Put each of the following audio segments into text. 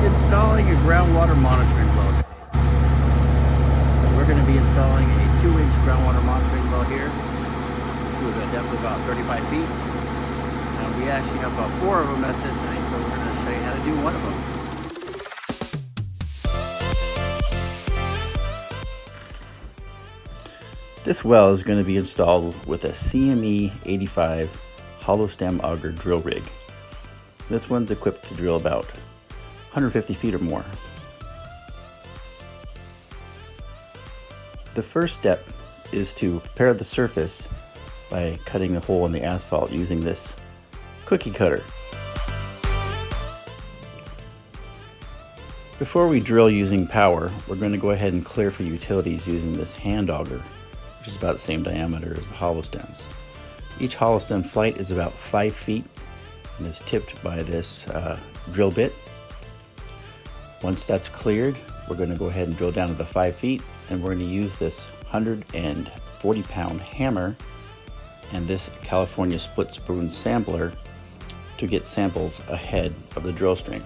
installing a groundwater monitoring well. So we're going to be installing a 2-inch groundwater monitoring well here to a depth of about 35 feet. We actually have about 4 of them at this site, but we're going to show you how to do one of them. This well is going to be installed with a CME 85 hollow stem auger drill rig. This one's equipped to drill about 150 feet or more. The first step is to prepare the surface by cutting a hole in the asphalt using this cookie cutter. Before we drill using power, we're going to go ahead and clear for utilities using this hand auger, which is about the same diameter as the hollow stems. Each hollow stem flight is about 5 feet and is tipped by this drill bit. Once that's cleared, we're going to go ahead and drill down to the 5 feet, and we're going to use this 140-pound hammer and this California split spoon sampler to get samples ahead of the drill string.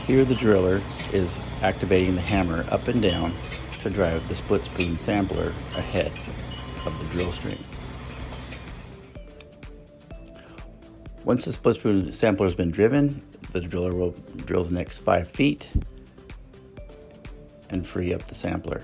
Here the driller is activating the hammer up and down to drive the split spoon sampler ahead of the drill string. Once the split spoon sampler has been driven, the driller will drill the next 5 feet and free up the sampler.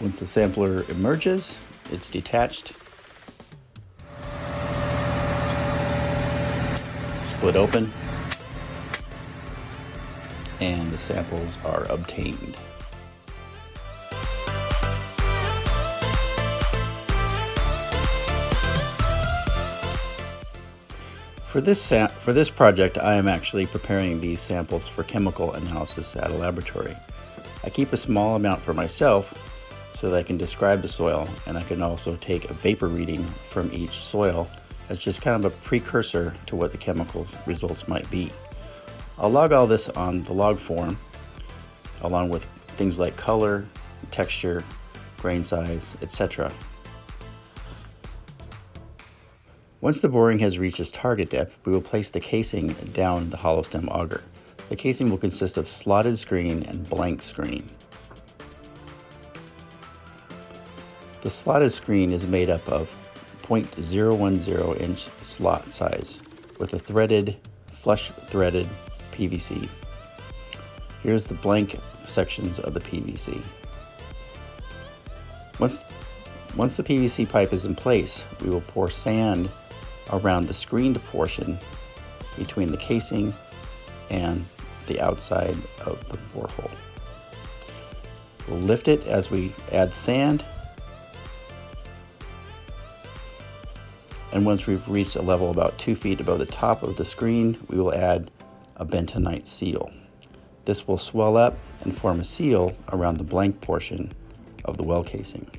Once the sampler emerges, it's detached, split open, and the samples are obtained. For this project, I am actually preparing these samples for chemical analysis at a laboratory. I keep a small amount for myself so that I can describe the soil, and I can also take a vapor reading from each soil as just kind of a precursor to what the chemical results might be. I'll log all this on the log form, along with things like color, texture, grain size, etc. Once the boring has reached its target depth, we will place the casing down the hollow stem auger. The casing will consist of slotted screen and blank screen. The slotted screen is made up of 0.010 inch slot size with a flush threaded PVC. Here's the blank sections of the PVC. Once the PVC pipe is in place, we will pour sand around the screened portion between the casing and the outside of the borehole. We'll lift it as we add sand, and once we've reached a level about 2 feet above the top of the screen, we will add a bentonite seal. This will swell up and form a seal around the blank portion of the well casing.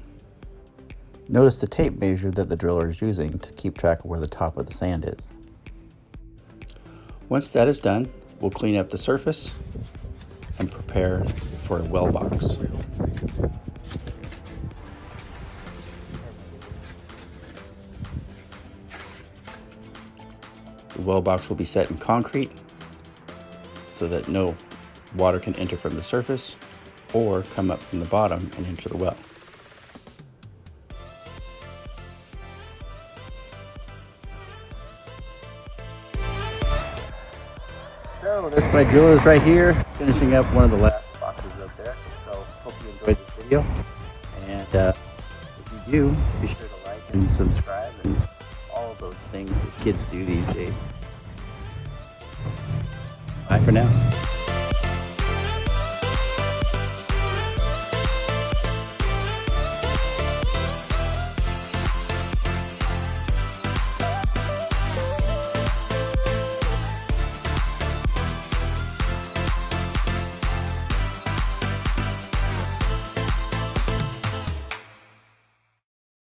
Notice the tape measure that the driller is using to keep track of where the top of the sand is. Once that is done, we'll clean up the surface and prepare for a well box. The well box will be set in concrete so that no water can enter from the surface or come up from the bottom and enter the well. So this my drill is right here, finishing up one of the last boxes up there. So hope you enjoyed this video, and if you do, be sure to like and subscribe and all of those things that kids do these days. Bye for now.